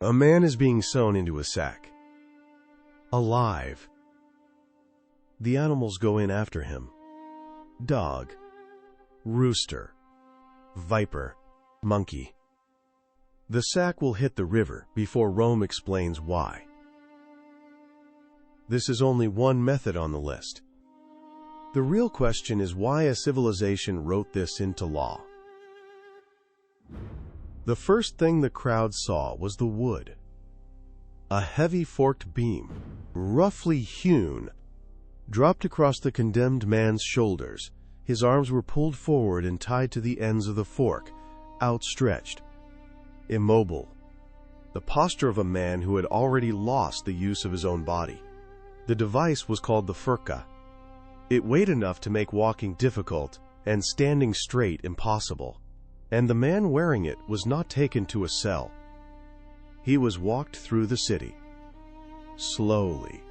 A man is being sewn into a sack. Alive. The animals go in after him. Dog, rooster, viper, monkey. The sack will hit the river before Rome explains why. This is only one method on the list. The real question is why a civilization wrote this into law. The first thing the crowd saw was the wood. A heavy forked beam, roughly hewn, dropped across the condemned man's shoulders. His arms were pulled forward and tied to the ends of the fork, outstretched, immobile. The posture of a man who had already lost the use of his own body. The device was called the furka. It weighed enough to make walking difficult and standing straight impossible. And the man wearing it was not taken to a cell. He was walked through the city. Slowly.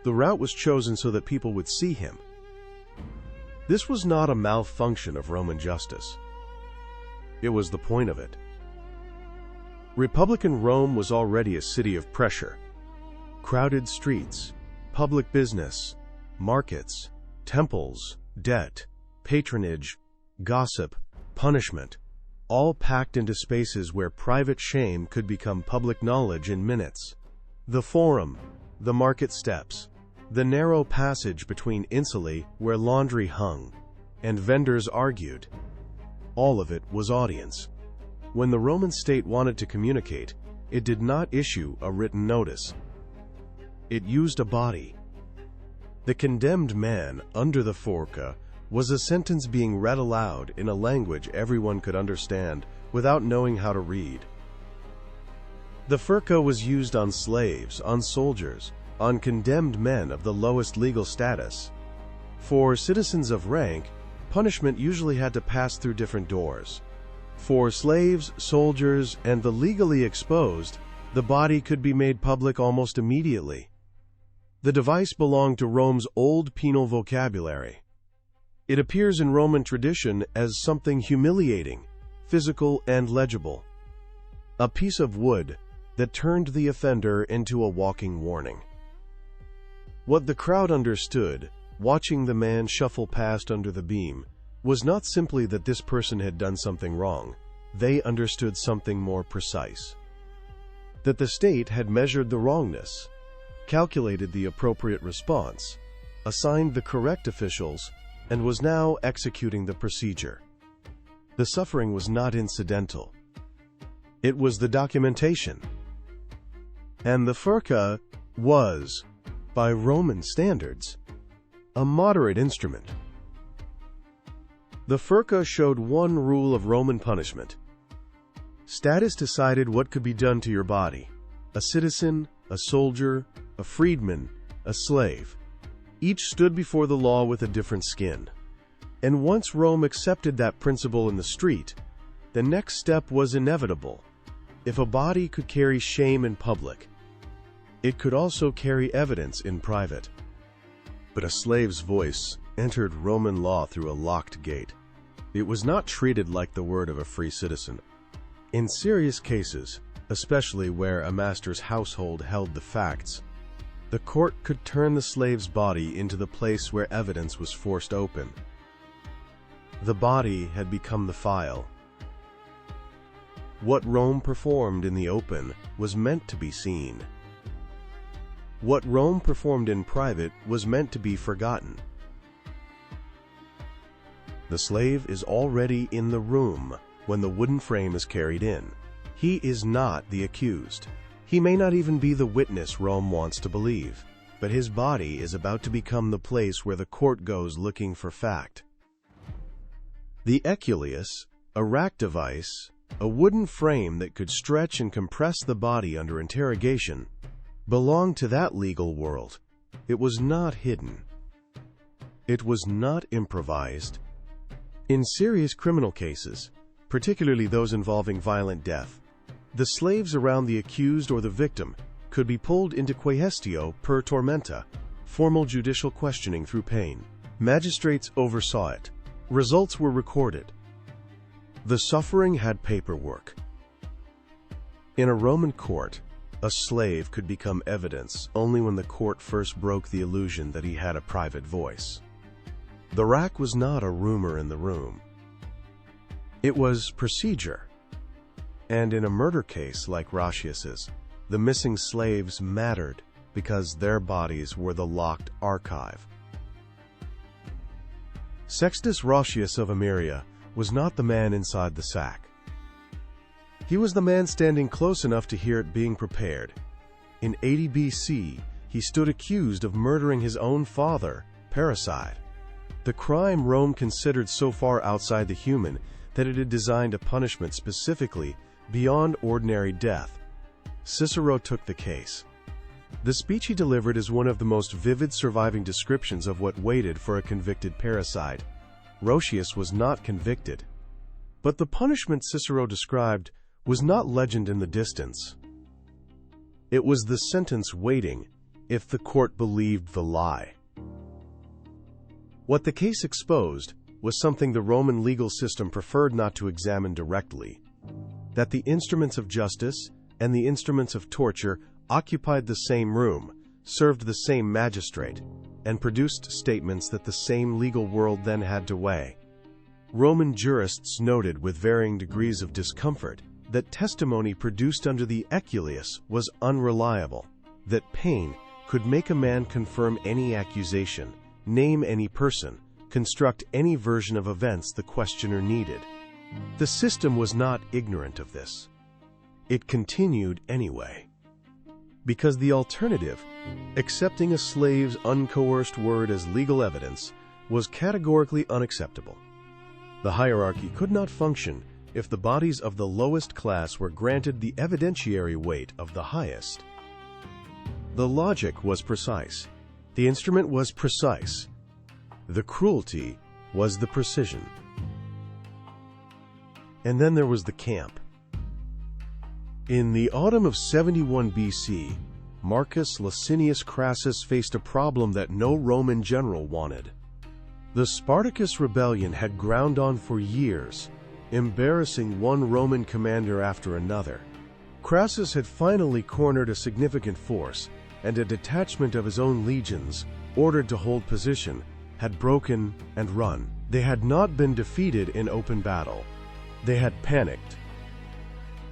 The route was chosen so that people would see him. This was not a malfunction of Roman justice. It was the point of it. Republican Rome was already a city of pressure. Crowded streets, public business, markets, temples, debt, patronage, gossip, punishment, all packed into spaces where private shame could become public knowledge in minutes. The forum, the market steps, the narrow passage between insulae where laundry hung, and vendors argued. All of it was audience. When the Roman state wanted to communicate, it did not issue a written notice. It used a body. The condemned man under the furca was a sentence being read aloud in a language everyone could understand without knowing how to read. The furka was used on slaves, on soldiers, on condemned men of the lowest legal status. For citizens of rank, punishment usually had to pass through different doors. For slaves, soldiers, and the legally exposed, the body could be made public almost immediately. The device belonged to Rome's old penal vocabulary. It appears in Roman tradition as something humiliating, physical, and legible. A piece of wood that turned the offender into a walking warning. What the crowd understood, watching the man shuffle past under the beam, was not simply that this person had done something wrong. They understood something more precise. That the state had measured the wrongness, calculated the appropriate response, assigned the correct officials, and was now executing the procedure. The suffering was not incidental. It was the documentation. And the furka was, by Roman standards, a moderate instrument. The furka showed one rule of Roman punishment. Status decided what could be done to your body. A citizen, a soldier, a freedman, a slave. Each stood before the law with a different skin. And once Rome accepted that principle in the street, the next step was inevitable. If a body could carry shame in public, it could also carry evidence in private. But a slave's voice entered Roman law through a locked gate. It was not treated like the word of a free citizen. In serious cases, especially where a master's household held the facts, the court could turn the slave's body into the place where evidence was forced open. The body had become the file. What Rome performed in the open was meant to be seen. What Rome performed in private was meant to be forgotten. The slave is already in the room when the wooden frame is carried in. He is not the accused. He may not even be the witness Rome wants to believe, but his body is about to become the place where the court goes looking for fact. The eculeus, a rack device, a wooden frame that could stretch and compress the body under interrogation, belonged to that legal world. It was not hidden. It was not improvised. In serious criminal cases, particularly those involving violent death, the slaves around the accused or the victim could be pulled into quaestio per tormenta, formal judicial questioning through pain. Magistrates oversaw it. Results were recorded. The suffering had paperwork. In a Roman court, a slave could become evidence only when the court first broke the illusion that he had a private voice. The rack was not a rumor in the room. It was procedure. And in a murder case like Roscius's, the missing slaves mattered because their bodies were the locked archive. Sextus Roscius of Ameria was not the man inside the sack. He was the man standing close enough to hear it being prepared. In 80 BC, he stood accused of murdering his own father, parricide. The crime Rome considered so far outside the human that it had designed a punishment specifically beyond ordinary death. Cicero took the case. The speech he delivered is one of the most vivid surviving descriptions of what waited for a convicted parricide. Roscius was not convicted. But the punishment Cicero described was not legend in the distance. It was the sentence waiting if the court believed the lie. What the case exposed was something the Roman legal system preferred not to examine directly: that the instruments of justice and the instruments of torture occupied the same room, served the same magistrate, and produced statements that the same legal world then had to weigh. Roman jurists noted with varying degrees of discomfort that testimony produced under the eculeus was unreliable, that pain could make a man confirm any accusation, name any person, construct any version of events the questioner needed. The system was not ignorant of this. It continued anyway. Because the alternative, accepting a slave's uncoerced word as legal evidence, was categorically unacceptable. The hierarchy could not function if the bodies of the lowest class were granted the evidentiary weight of the highest. The logic was precise. The instrument was precise. The cruelty was the precision. And then there was the camp. In the autumn of 71 BC, Marcus Licinius Crassus faced a problem that no Roman general wanted. The Spartacus rebellion had ground on for years, embarrassing one Roman commander after another. Crassus had finally cornered a significant force, and a detachment of his own legions, ordered to hold position, had broken and run. They had not been defeated in open battle. They had panicked.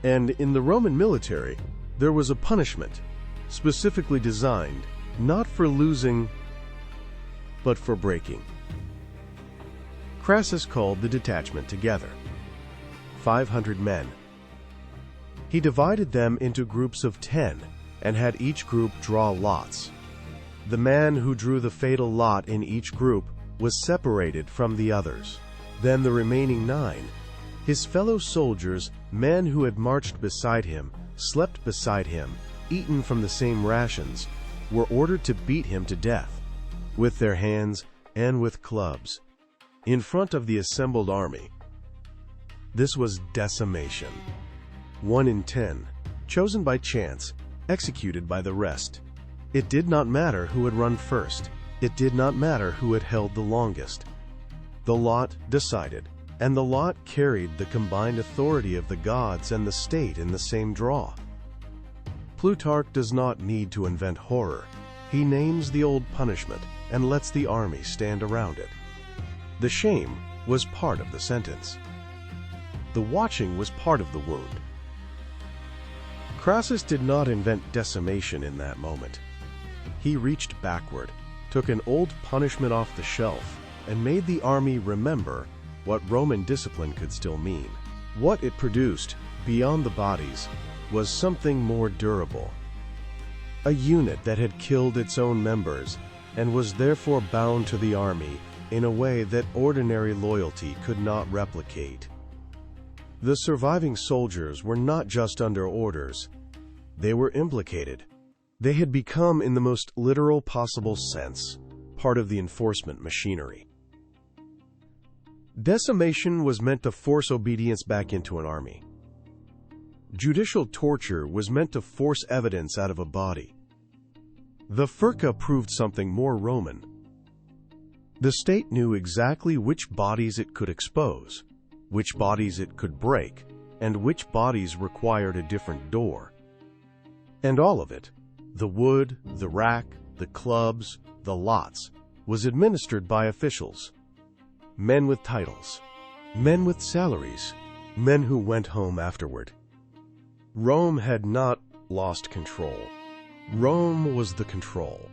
And in the Roman military, there was a punishment, specifically designed, not for losing, but for breaking. Crassus called the detachment together. 500 men. He divided them into groups of 10 and had each group draw lots. The man who drew the fatal lot in each group was separated from the others. Then the remaining 9, his fellow soldiers, men who had marched beside him, slept beside him, eaten from the same rations, were ordered to beat him to death, with their hands and with clubs, in front of the assembled army. This was decimation. 1 in 10, chosen by chance, executed by the rest. It did not matter who had run first. It did not matter who had held the longest. The lot decided, and the lot carried the combined authority of the gods and the state in the same draw. Plutarch does not need to invent horror. He names the old punishment and lets the army stand around it. The shame was part of the sentence. The watching was part of the wound. Crassus did not invent decimation in that moment. He reached backward, took an old punishment off the shelf, and made the army remember what Roman discipline could still mean. What it produced, beyond the bodies, was something more durable. A unit that had killed its own members and was therefore bound to the army in a way that ordinary loyalty could not replicate. The surviving soldiers were not just under orders. They were implicated. They had become, in the most literal possible sense, part of the enforcement machinery. Decimation was meant to force obedience back into an army. Judicial torture was meant to force evidence out of a body. The furca proved something more Roman. The state knew exactly which bodies it could expose, which bodies it could break, and which bodies required a different door. And all of it, the wood, the rack, the clubs, the lots, was administered by officials. Men with titles, men with salaries, men who went home afterward. Rome had not lost control. Rome was the control.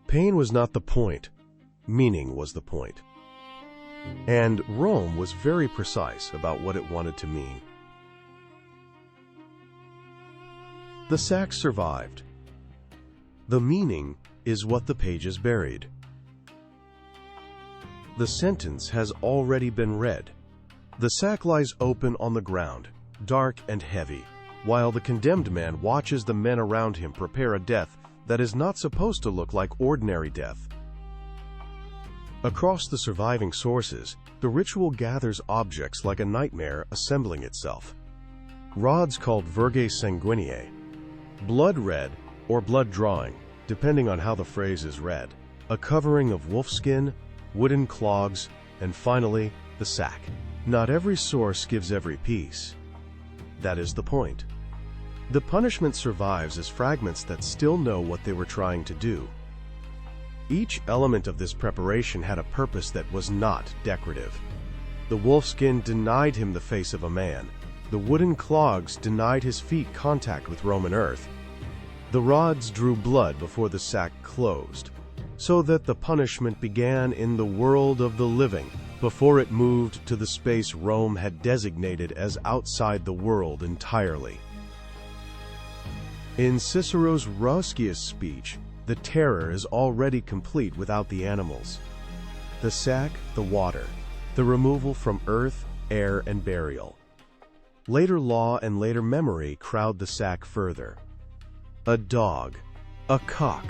Pain was not the point. Meaning was the point. And Rome was very precise about what it wanted to mean. The sack survived. The meaning is what the pages buried. The sentence has already been read. The sack lies open on the ground, dark and heavy, while the condemned man watches the men around him prepare a death that is not supposed to look like ordinary death. Across the surviving sources, the ritual gathers objects like a nightmare assembling itself. Rods called vergae sanguineae, blood red or blood drawing, depending on how the phrase is read, a covering of wolfskin, wooden clogs, and finally, the sack. Not every source gives every piece. That is the point. The punishment survives as fragments that still know what they were trying to do. Each element of this preparation had a purpose that was not decorative. The wolfskin denied him the face of a man. The wooden clogs denied his feet contact with Roman earth. The rods drew blood before the sack closed, so that the punishment began in the world of the living, before it moved to the space Rome had designated as outside the world entirely. In Cicero's Roscius speech, the terror is already complete without the animals. The sack, the water, the removal from earth, air, and burial. Later law and later memory crowd the sack further. A dog, a cock,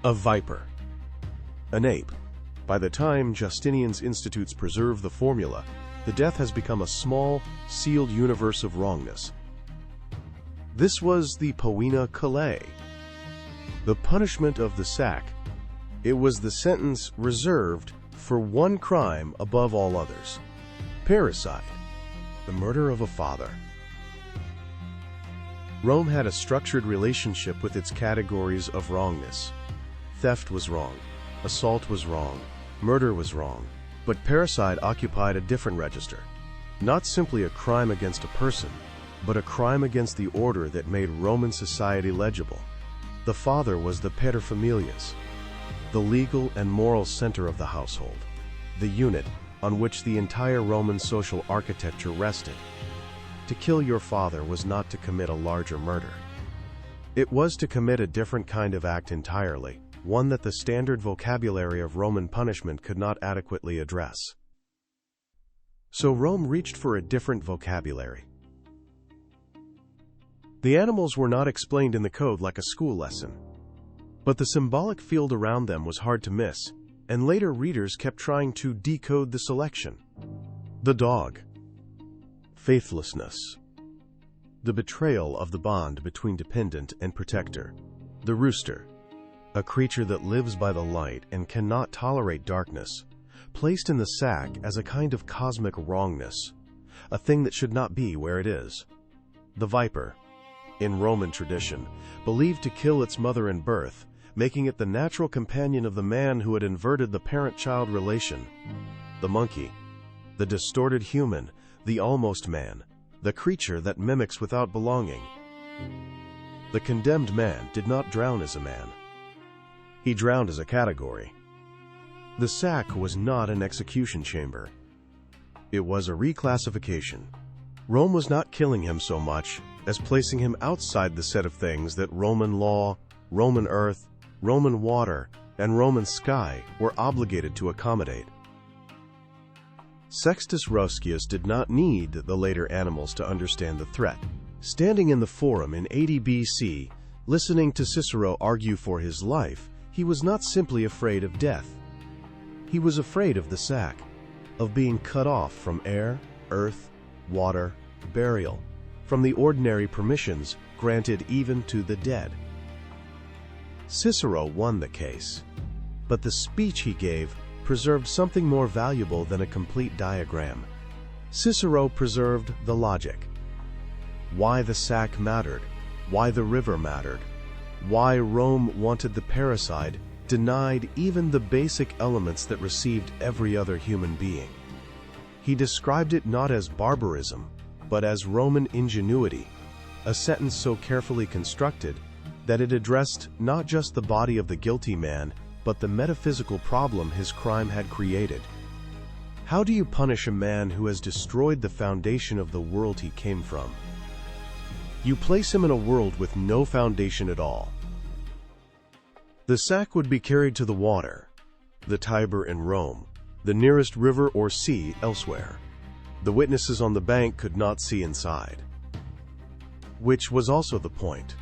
a viper, an ape. By the time Justinian's institutes preserve the formula, the death has become a small, sealed universe of wrongness. This was the Poena Cullei, the punishment of the sack. It was the sentence reserved for one crime above all others: parricide, the murder of a father. Rome had a structured relationship with its categories of wrongness. Theft was wrong, assault was wrong, murder was wrong, but parricide occupied a different register. Not simply a crime against a person, but a crime against the order that made Roman society legible. The father was the paterfamilias, the legal and moral center of the household, the unit on which the entire Roman social architecture rested. To kill your father was not to commit a larger murder. It was to commit a different kind of act entirely, one that the standard vocabulary of Roman punishment could not adequately address. So Rome reached for a different vocabulary. The animals were not explained in the code like a school lesson, but the symbolic field around them was hard to miss, and later readers kept trying to decode the selection. The dog. Faithlessness. The betrayal of the bond between dependent and protector. The rooster. A creature that lives by the light and cannot tolerate darkness, placed in the sack as a kind of cosmic wrongness, a thing that should not be where it is. The viper. In Roman tradition, believed to kill its mother in birth, making it the natural companion of the man who had inverted the parent-child relation. The monkey, the distorted human, the almost man, the creature that mimics without belonging. The condemned man did not drown as a man. He drowned as a category. The sack was not an execution chamber. It was a reclassification. Rome was not killing him so much as placing him outside the set of things that Roman law, Roman earth, Roman water, and Roman sky were obligated to accommodate. Sextus Roscius did not need the later animals to understand the threat. Standing in the Forum in 80 BC, listening to Cicero argue for his life, he was not simply afraid of death. He was afraid of the sack, of being cut off from air, earth, water, burial, from the ordinary permissions granted even to the dead. Cicero won the case, but the speech he gave preserved something more valuable than a complete diagram. Cicero preserved the logic. Why the sack mattered, why the river mattered, why Rome wanted the parricide, denied even the basic elements that received every other human being. He described it not as barbarism, but as Roman ingenuity, a sentence so carefully constructed that it addressed not just the body of the guilty man, but the metaphysical problem his crime had created. How do you punish a man who has destroyed the foundation of the world he came from? You place him in a world with no foundation at all. The sack would be carried to the water, the Tiber in Rome, the nearest river or sea elsewhere. The witnesses on the bank could not see inside. Which was also the point.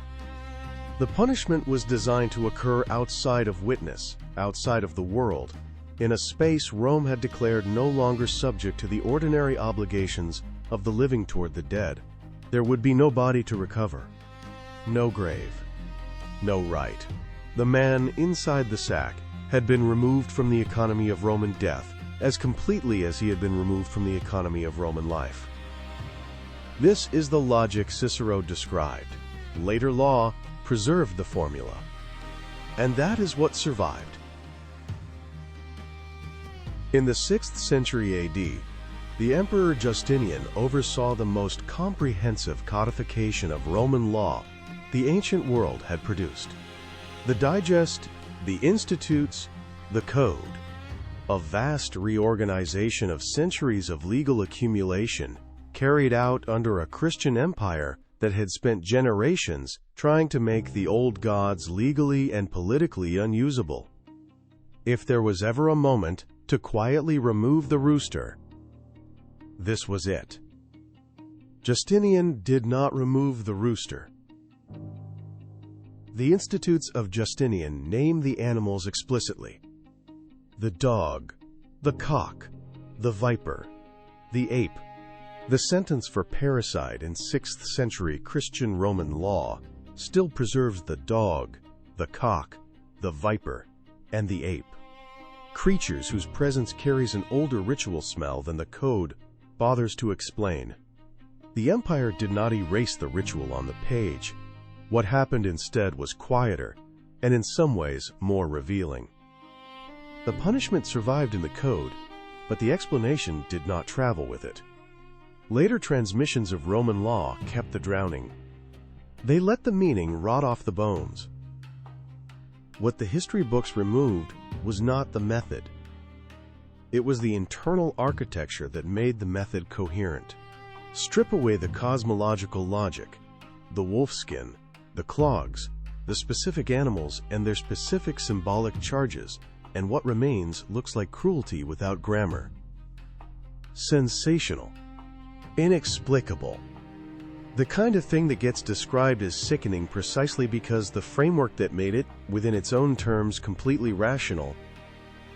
The punishment was designed to occur outside of witness, outside of the world, in a space Rome had declared no longer subject to the ordinary obligations of the living toward the dead. There would be no body to recover, no grave, no right. The man inside the sack had been removed from the economy of Roman death as completely as he had been removed from the economy of Roman life. This is the logic Cicero described. Later law preserved the formula. And that is what survived. In the 6th century AD, the Emperor Justinian oversaw the most comprehensive codification of Roman law the ancient world had produced. The Digest, the Institutes, the Code, a vast reorganization of centuries of legal accumulation carried out under a Christian empire that had spent generations trying to make the old gods legally and politically unusable. If there was ever a moment to quietly remove the rooster, this was it. Justinian did not remove the rooster. The Institutes of Justinian name the animals explicitly: the dog, the cock, the viper, the ape. The sentence for parricide in 6th century Christian Roman law still preserves the dog, the cock, the viper, and the ape. Creatures whose presence carries an older ritual smell than the code bothers to explain. The empire did not erase the ritual on the page. What happened instead was quieter, and in some ways more revealing. The punishment survived in the code, but the explanation did not travel with it. Later transmissions of Roman law kept the drowning. They let the meaning rot off the bones. What the history books removed was not the method. It was the internal architecture that made the method coherent. Strip away the cosmological logic, the wolfskin, the clogs, the specific animals and their specific symbolic charges, and what remains looks like cruelty without grammar. Sensational. Inexplicable. The kind of thing that gets described as sickening precisely because the framework that made it, within its own terms completely rational,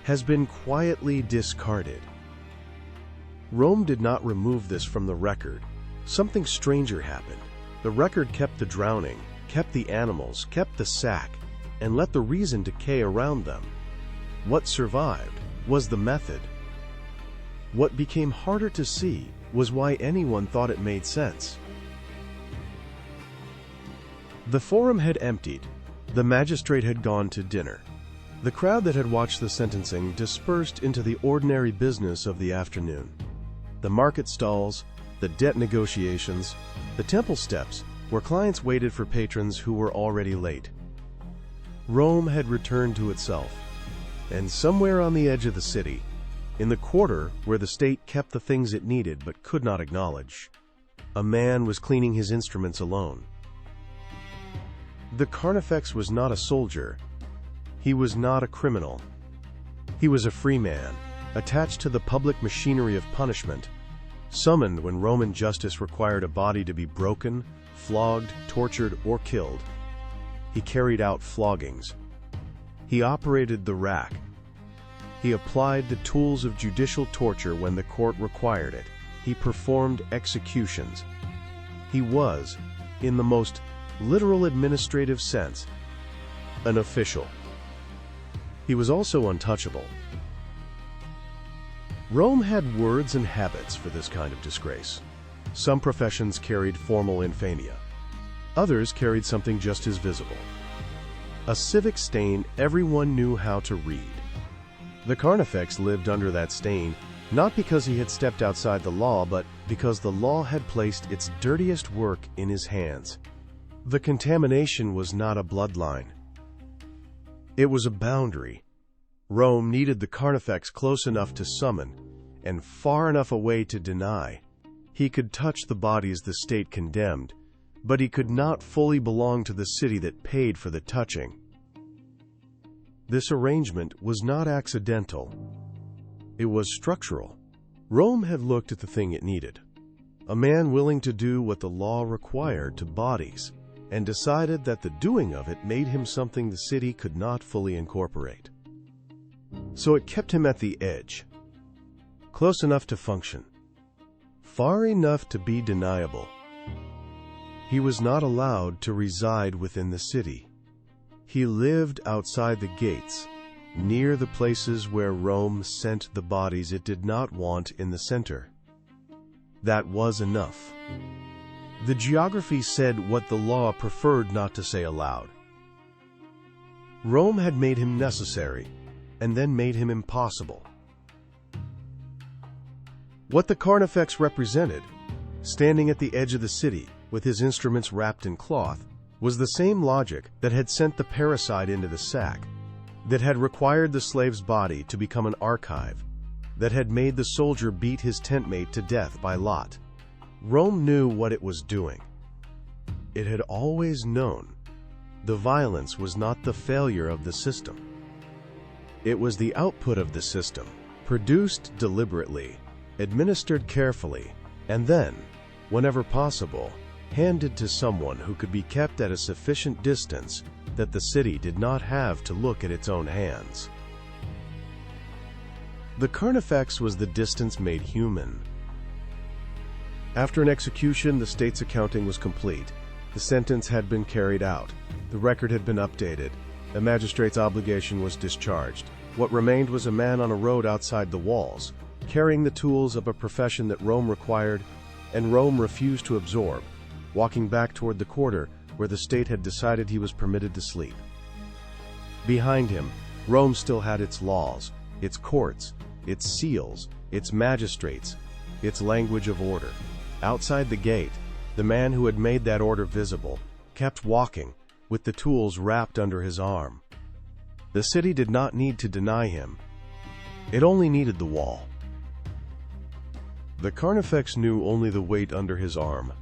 has been quietly discarded. Rome did not remove this from the record. Something stranger happened. The record kept the drowning, kept the animals, kept the sack, and let the reason decay around them. What survived was the method. What became harder to see was why anyone thought it made sense. The forum had emptied. The magistrate had gone to dinner. The crowd that had watched the sentencing dispersed into the ordinary business of the afternoon. The market stalls, the debt negotiations, the temple steps, where clients waited for patrons who were already late. Rome had returned to itself, and somewhere on the edge of the city, in the quarter where the state kept the things it needed but could not acknowledge, a man was cleaning his instruments alone. The Carnifex was not a soldier. He was not a criminal. He was a free man, attached to the public machinery of punishment, summoned when Roman justice required a body to be broken, flogged, tortured, or killed. He carried out floggings. He operated the rack. He applied the tools of judicial torture when the court required it. He performed executions. He was, in the most literal administrative sense, an official. He was also untouchable. Rome had words and habits for this kind of disgrace. Some professions carried formal infamia. Others carried something just as visible. A civic stain everyone knew how to read. The Carnifex lived under that stain, not because he had stepped outside the law, but because the law had placed its dirtiest work in his hands. The contamination was not a bloodline. It was a boundary. Rome needed the Carnifex close enough to summon, and far enough away to deny. He could touch the bodies the state condemned, but he could not fully belong to the city that paid for the touching. This arrangement was not accidental. It was structural. Rome had looked at the thing it needed, a man willing to do what the law required to bodies, and decided that the doing of it made him something the city could not fully incorporate. So it kept him at the edge, close enough to function, far enough to be deniable. He was not allowed to reside within the city. He lived outside the gates, near the places where Rome sent the bodies it did not want in the center. That was enough. The geography said what the law preferred not to say aloud. Rome had made him necessary, and then made him impossible. What the Carnifex represented, standing at the edge of the city with his instruments wrapped in cloth, was the same logic that had sent the parricide into the sack, that had required the slave's body to become an archive, that had made the soldier beat his tentmate to death by lot. Rome knew what it was doing. It had always known. The violence was not the failure of the system. It was the output of the system, produced deliberately, administered carefully, and then, whenever possible, handed to someone who could be kept at a sufficient distance that the city did not have to look at its own hands. The Carnifex was the distance made human. After an execution, the state's accounting was complete. The sentence had been carried out. The record had been updated. The magistrate's obligation was discharged. What remained was a man on a road outside the walls, carrying the tools of a profession that Rome required and Rome refused to absorb, walking back toward the quarter where the state had decided he was permitted to sleep. Behind him, Rome still had its laws, its courts, its seals, its magistrates, its language of order. Outside the gate, the man who had made that order visible kept walking, with the tools wrapped under his arm. The city did not need to deny him. It only needed the wall. The Carnifex knew only the weight under his arm,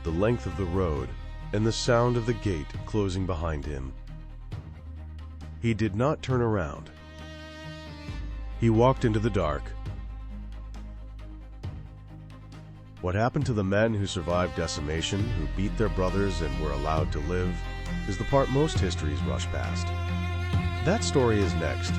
the length of the road, and the sound of the gate closing behind him. He did not turn around. He walked into the dark. What happened to the men who survived decimation, who beat their brothers and were allowed to live, is the part most histories rush past. That story is next.